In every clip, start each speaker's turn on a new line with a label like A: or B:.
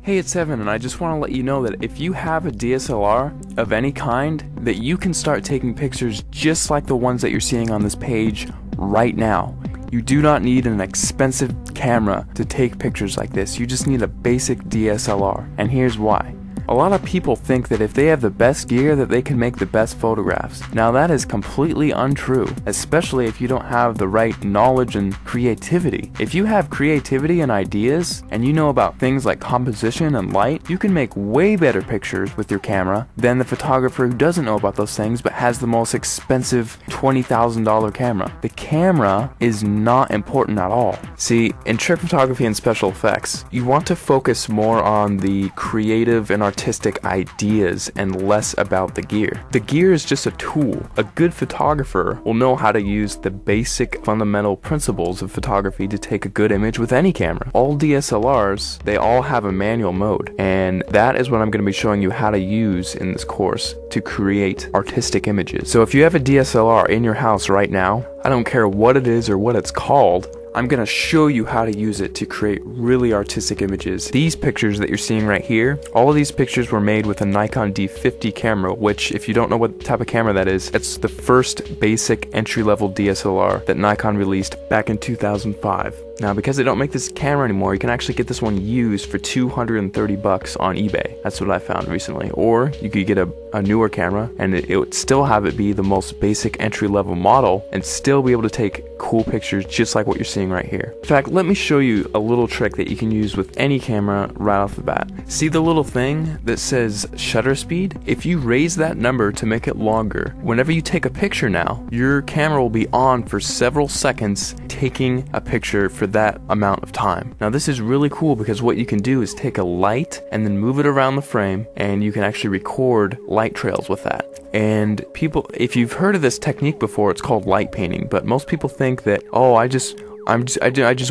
A: Hey, it's Evan, and I just want to let you know that if you have a DSLR of any kind, that you can start taking pictures just like the ones that you're seeing on this page right now. You do not need an expensive camera to take pictures like this. You just need a basic DSLR, and here's why. A lot of people think that if they have the best gear that they can make the best photographs. Now that is completely untrue, especially if you don't have the right knowledge and creativity. If you have creativity and ideas, and you know about things like composition and light, you can make way better pictures with your camera than the photographer who doesn't know about those things but has the most expensive $20,000 camera. The camera is not important at all. See, in trick photography and special effects, you want to focus more on the creative and artistic ideas and less about the gear. The gear is just a tool. A good photographer will know how to use the basic fundamental principles of photography to take a good image with any camera. All DSLRs, they all have a manual mode, and that is what I'm going to be showing you how to use in this course to create artistic images. So if you have a DSLR in your house right now, I don't care what it is or what it's called, I'm going to show you how to use it to create really artistic images. These pictures that you're seeing right here, all of these pictures were made with a Nikon D50 camera, which, if you don't know what type of camera that is, it's the first basic entry-level DSLR that Nikon released back in 2005. Now, because they don't make this camera anymore, you can actually get this one used for $230 on eBay. That's what I found recently. Or you could get a newer camera and it would still have it be the most basic entry-level model and still be able to take cool pictures just like what you're seeing right here. In fact, let me show you a little trick that you can use with any camera right off the bat. See the little thing that says shutter speed? If you raise that number to make it longer, whenever you take a picture now, your camera will be on for several seconds taking a picture for that amount of time. Now this is really cool because what you can do is take a light and then move it around the frame, and you can actually record light trails with that. And people, if you've heard of this technique before, it's called light painting, but most people think that, oh, I just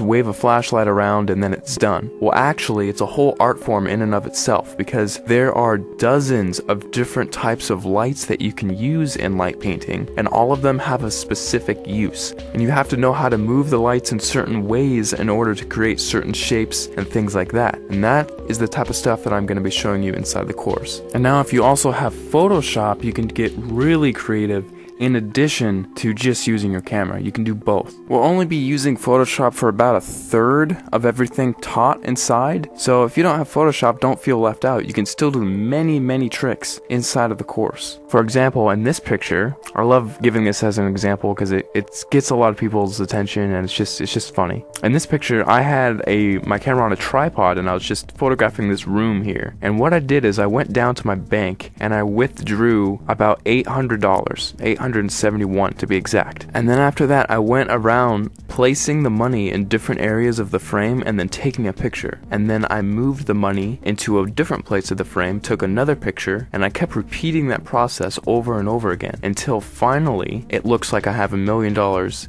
A: wave a flashlight around and then it's done. Well, actually, it's a whole art form in and of itself, because there are dozens of different types of lights that you can use in light painting, and all of them have a specific use. And you have to know how to move the lights in certain ways in order to create certain shapes and things like that. And that is the type of stuff that I'm going to be showing you inside the course. And now if you also have Photoshop, you can get really creative. In addition to just using your camera, you can do both. We'll only be using Photoshop for about a third of everything taught inside, so if you don't have Photoshop, don't feel left out. You can still do many tricks inside of the course. For example, in this picture, I love giving this as an example because it gets a lot of people's attention and it's just funny. In this picture, I had my camera on a tripod and I was just photographing this room here. And what I did is I went down to my bank and I withdrew about $800, $871 to be exact. And then after that, I went around placing the money in different areas of the frame and then taking a picture. And then I moved the money into a different place of the frame, took another picture, and I kept repeating that process over and over again until finally it looks like I have $1 million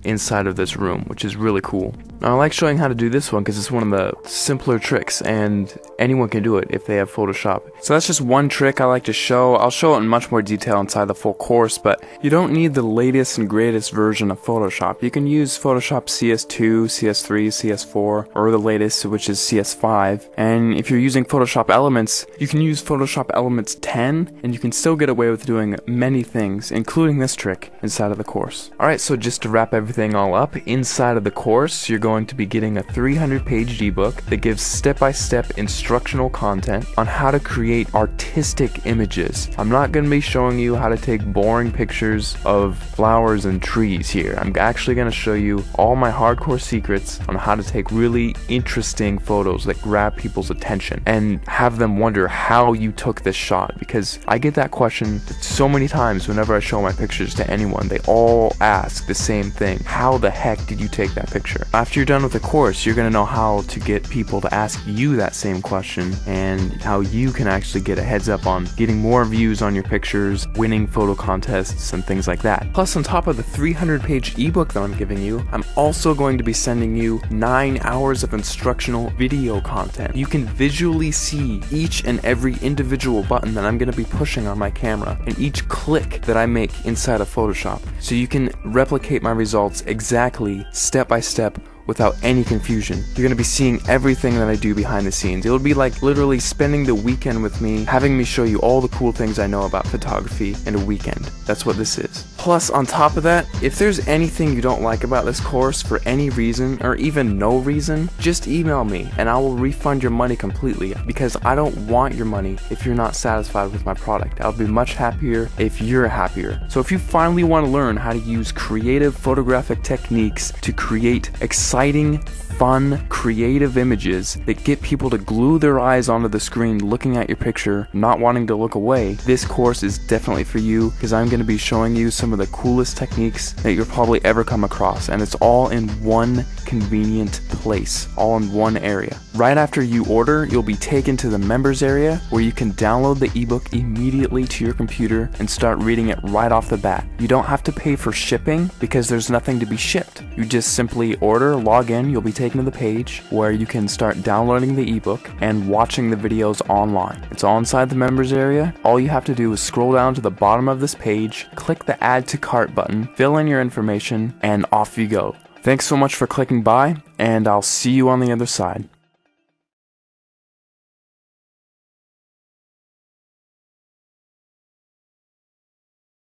A: inside of this room, which is really cool. Now, I like showing how to do this one because it's one of the simpler tricks and anyone can do it if they have Photoshop. So that's just one trick I like to show. I'll show it in much more detail inside the full course, but you don't need the latest and greatest version of Photoshop. You can use Photoshop CS2, CS3, CS4, or the latest, which is CS5. And if you're using Photoshop Elements, you can use Photoshop Elements 10, and you can still get away with doing many things, including this trick, inside of the course. Alright, so just to wrap everything all up, inside of the course, you're going to be getting a 300-page ebook that gives step-by-step instructional content on how to create artistic images. I'm not going to be showing you how to take boring pictures of flowers and trees here. I'm actually going to show you all my hardcore secrets on how to take really interesting photos that grab people's attention and have them wonder how you took this shot, because I get that question so many times whenever I show my pictures to anyone. They all ask the same thing: how the heck did you take that picture? After you're done with the course, you're going to know how to get people to ask you that same question and how you can actually get a heads up on getting more views on your pictures, winning photo contests, and things like that. Plus, on top of the 300-page ebook that I'm giving you, I'm also going to be sending you 9 hours of instructional video content. You can visually see each and every individual button that I'm going to be pushing on my camera and each click that I make inside of Photoshop, so you can replicate my results exactly step by step without any confusion. You're gonna be seeing everything that I do behind the scenes. It'll be like literally spending the weekend with me, having me show you all the cool things I know about photography in a weekend. That's what this is. Plus, on top of that, if there's anything you don't like about this course for any reason, or even no reason, just email me and I will refund your money completely, because I don't want your money if you're not satisfied with my product. I'll be much happier if you're happier. So if you finally want to learn how to use creative photographic techniques to create exciting, fun, creative images that get people to glue their eyes onto the screen looking at your picture, not wanting to look away, this course is definitely for you, because I'm going to be showing you some of the coolest techniques that you'll probably ever come across, and it's all in one convenient place, all in one area. Right after you order, you'll be taken to the members area where you can download the ebook immediately to your computer and start reading it right off the bat. You don't have to pay for shipping because there's nothing to be shipped. You just simply order, log in, you'll be taken to the page where you can start downloading the ebook and watching the videos online. It's all inside the members area. All you have to do is scroll down to the bottom of this page, click the add to cart button, fill in your information, and off you go. Thanks so much for clicking by, and I'll see you on the other side.